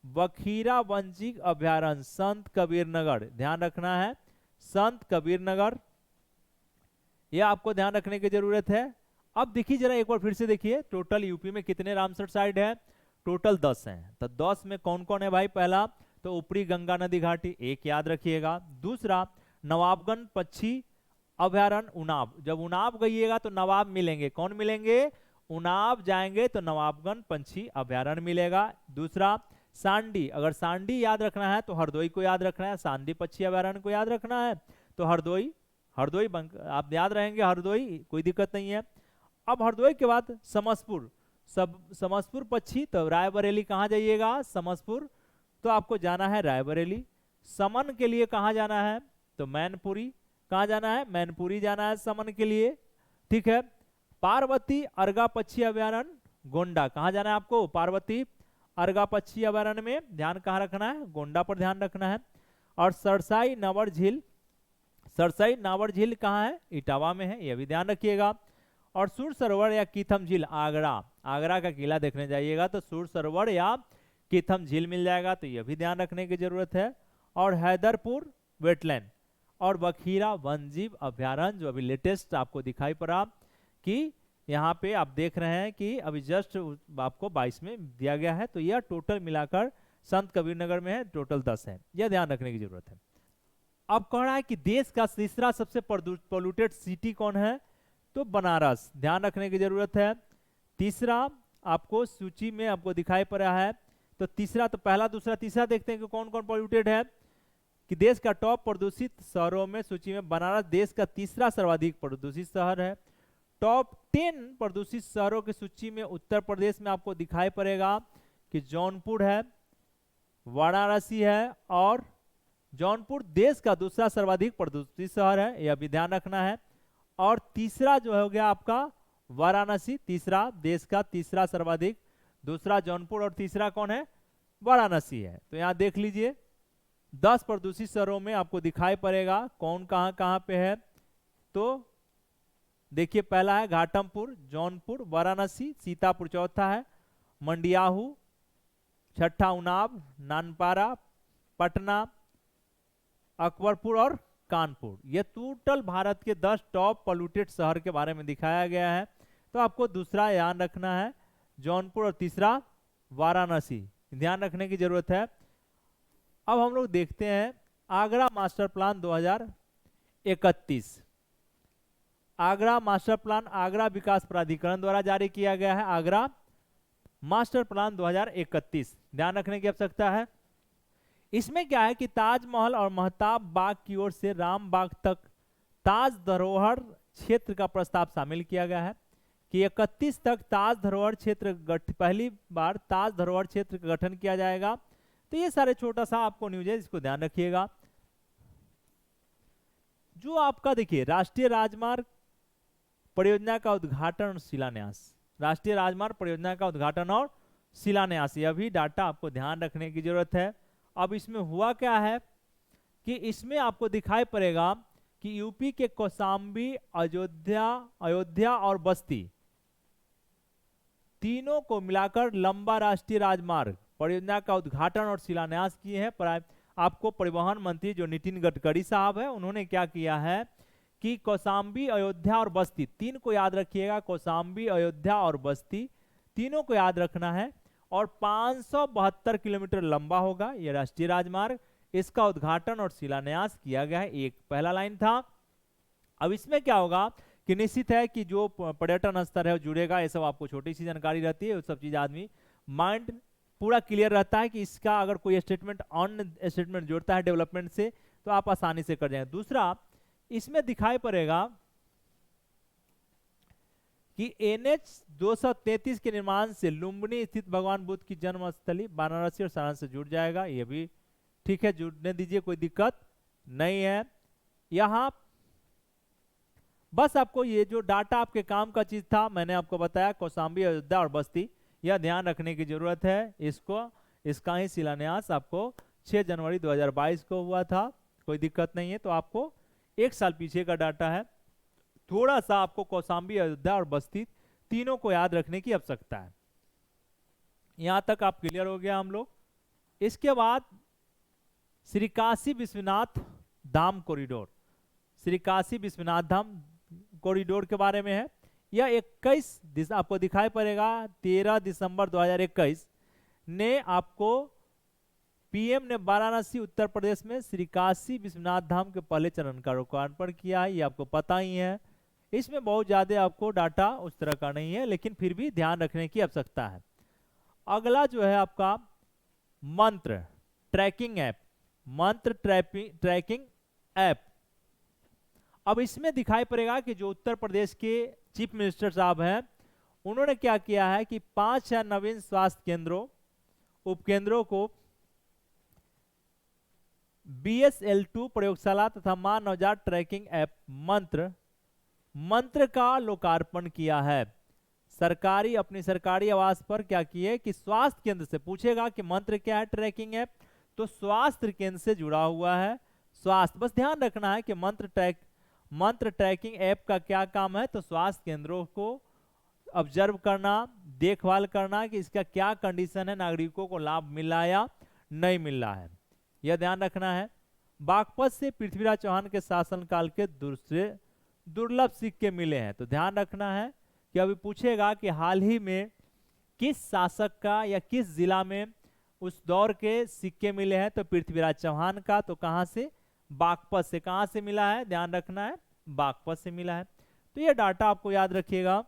बखीरा वन्यजीव अभयारण्य संत कबीर नगर, ध्यान रखना है संत कबीर नगर, यह आपको ध्यान रखने की जरूरत है। अब देखिए जरा एक बार फिर से देखिए, टोटल यूपी में कितने रामसर साइट है, टोटल 10 हैं। तो 10 में कौन कौन है भाई, पहला तो ऊपरी गंगा नदी घाटी, एक याद रखिएगा। दूसरा नवाबगंज पक्षी अभयारण्य उनाव, जब उनाव गइएगा तो नवाब मिलेंगे, कौन मिलेंगे, उनाव जाएंगे तो नवाबगंज पंछी अभयारण्य मिलेगा। दूसरा सांडी, अगर सांडी याद रखना है तो हरदोई को याद रखना है, सांडी पक्षी अभयारण्य को याद रखना है तो हरदोई, हरदोई आप याद रहेंगे हरदोई, कोई दिक्कत नहीं है। अब हरदोई के बाद समसपुर, समसपुर पक्षी, तो रायबरेली कहाँ जाइएगा, समसपुर, तो आपको जाना है रायबरेली। समन के लिए कहाँ जाना है, तो मैनपुरी, कहाँ जाना है, मैनपुरी जाना है समन के लिए, ठीक है। पार्वती अर्गा पक्षी अभयारण्य गोंडा, कहाँ जाना है आपको, पार्वती अर्गा पक्षी अभयारण्य में, ध्यान कहाँ रखना है, गोंडा पर ध्यान रखना है। और सरसाई नावर झील, सरसाई नावर झील कहाँ है, इटावा में है, यह भी ध्यान रखिएगा। और सूर सरोवर या कीथम झील आगरा, आगरा का किला देखने जाइएगा तो सूर सरोवर या कीथम झील मिल जाएगा, तो यह भी ध्यान रखने की जरूरत है। और हैदरपुर वेटलैंड और बखीरा वन्यजीव अभयारण्य जो अभी लेटेस्ट आपको दिखाई पड़ा कि यहाँ पे आप देख रहे हैं कि अभी जस्ट आपको 22 में दिया गया है, तो यह टोटल मिलाकर संत कबीर नगर में है, टोटल 10 है, यह ध्यान रखने की जरूरत है। अब कह रहा है कि देश का तीसरा सबसे पोल्यूटेड सिटी कौन है, तो बनारस, ध्यान रखने की जरूरत है। तीसरा आपको सूची में आपको दिखाई पड़ रहा है, तो तीसरा, तो पहला दूसरा तीसरा देखते हैं कि कौन कौन पोल्यूटेड है। कि देश का टॉप प्रदूषित शहरों में सूची में बनारस देश का तीसरा सर्वाधिक प्रदूषित शहर है। टॉप 10 प्रदूषित शहरों की सूची में उत्तर प्रदेश में आपको दिखाई पड़ेगा कि जौनपुर है, वाराणसी है और जौनपुर देश का दूसरा सर्वाधिक प्रदूषित शहर है, यह भी ध्यान रखना है। और तीसरा जो हो गया आपका वाराणसी, तीसरा देश का तीसरा सर्वाधिक, दूसरा जौनपुर और तीसरा कौन है, वाराणसी है। तो यहाँ देख लीजिए 10 प्रदूषित शहरों में आपको दिखाई पड़ेगा कौन कहाँ कहाँ पे है। तो देखिए पहला है घाटमपुर, जौनपुर, वाराणसी, सीतापुर चौथा है, मंडियाहू छठा, उन्नाव, नानपारा, पटना, अकबरपुर और कानपुर। ये टोटल भारत के 10 टॉप पोल्यूटेड शहर के बारे में दिखाया गया है। तो आपको दूसरा ध्यान रखना है जौनपुर और तीसरा वाराणसी, ध्यान रखने की जरूरत है। अब हम लोग देखते हैं Agra master plan 2031। Agra master plan Agra विकास प्राधिकरण द्वारा जारी किया गया है, आगरा मास्टर प्लान 2031, ध्यान रखने की आवश्यकता है। इसमें क्या है कि ताजमहल और महताब बाग की ओर से राम बाग तक ताज धरोहर क्षेत्र का प्रस्ताव शामिल किया गया है कि 31 तक ताज धरोहर क्षेत्र पहली बार ताज धरोहर क्षेत्र का गठन किया जाएगा। तो ये सारे छोटा सा आपको न्यूज है, इसको ध्यान रखिएगा। जो आपका देखिए राष्ट्रीय राजमार्ग परियोजना का उद्घाटन और शिलान्यास, राष्ट्रीय राजमार्ग परियोजना का उद्घाटन और शिलान्यास, यह भी डाटा आपको ध्यान रखने की जरूरत है। अब इसमें हुआ क्या है कि इसमें आपको दिखाई पड़ेगा कि यूपी के कौशाम्बी, अयोध्या और बस्ती तीनों को मिलाकर लंबा राष्ट्रीय राजमार्ग परियोजना का उद्घाटन और शिलान्यास किए हैं। आपको परिवहन मंत्री जो नितिन गडकरी साहब है, उन्होंने क्या किया है कि कौशाम्बी, अयोध्या और बस्ती, तीन को याद रखिएगा, कौशाम्बी, अयोध्या और बस्ती तीनों को याद रखना है। और 572 किलोमीटर लंबा होगा यह राष्ट्रीय राजमार्ग, इसका उद्घाटन और शिलान्यास किया गया है। एक पहला लाइन था। अब इसमें क्या होगा कि निश्चित है कि जो पर्यटन स्तर है वो जुड़ेगा, ये सब आपको छोटी सी जानकारी रहती है, वो सब चीज आदमी माइंड पूरा क्लियर रहता है कि इसका अगर कोई स्टेटमेंट ऑन स्टेटमेंट जोड़ता है डेवलपमेंट से तो आप आसानी से कर जाएंगे। दूसरा इसमें दिखाई पड़ेगा कि NH 233 के निर्माण से लुम्बिनी स्थित भगवान बुद्ध की जन्मस्थली वाराणसी और सारनाथ से जुड़ जाएगा, ये भी ठीक है, जुड़ने दीजिए, कोई दिक्कत नहीं है। यहां बस आपको ये जो डाटा आपके काम का चीज था मैंने आपको बताया, कौशाम्बी, अयोध्या और बस्ती, यह ध्यान रखने की जरूरत है। इसका ही शिलान्यास आपको 6 जनवरी 2022 को हुआ था, कोई दिक्कत नहीं है। तो आपको एक साल पीछे का डाटा है, थोड़ा सा आपको कौशाम्बी, अयोध्या और बस्ती तीनों को याद रखने की आवश्यकता है। यहां तक आप क्लियर हो गया हम लोग। इसके बाद श्री काशी विश्वनाथ धाम कॉरिडोर, श्री काशी विश्वनाथ धाम कॉरिडोर के बारे में है। यह 21 आपको दिखाई पड़ेगा 13 दिसंबर 2021 ने आपको पीएम ने वाराणसी उत्तर प्रदेश में श्री काशी विश्वनाथ धाम के पहले चरण का लोकार्पण किया है, ये आपको पता ही है। इसमें बहुत ज्यादा आपको डाटा उस तरह का नहीं है, लेकिन फिर भी ध्यान रखने की आवश्यकता है। अगला जो है आपका मंत्र ट्रैकिंग ऐप, मंत्र ट्रैकिंग ऐप। अब इसमें दिखाई पड़ेगा कि जो उत्तर प्रदेश के चीफ मिनिस्टर साहब हैं, उन्होंने क्या किया है कि 5 नवीन स्वास्थ्य केंद्रों, उपकेंद्रों को BSL2 प्रयोगशाला तथा मां नवजात ट्रैकिंग ऐप मंत्र का लोकार्पण किया है। अपनी सरकारी आवास पर क्या किए कि स्वास्थ्य केंद्र से पूछेगा कि मंत्र क्या है ट्रैकिंग ऐप, तो स्वास्थ्य केंद्र से जुड़ा हुआ है। स्वास्थ्य, बस ध्यान रखना है कि मंत्र ट्रैकिंग ऐप का क्या काम है, तो स्वास्थ्य केंद्रों को ऑब्जर्व करना, देखभाल करना कि इसका क्या कंडीशन है, नागरिकों को लाभ मिल रहा है या नहीं मिल रहा है, यह ध्यान रखना है। बागपत से पृथ्वीराज चौहान के शासनकाल के दूसरे दुर्लभ सिक्के मिले हैं, तो ध्यान रखना है कि अभी पूछेगा कि हाल ही में किस शासक का या जिस जिला में उस दौर के सिक्के मिले हैं, तो पृथ्वीराज चौहान का। तो कहां से, बागपत से। कहां से मिला है, ध्यान रखना है, बागपत से मिला है। तो ये डाटा आपको याद रखिएगा।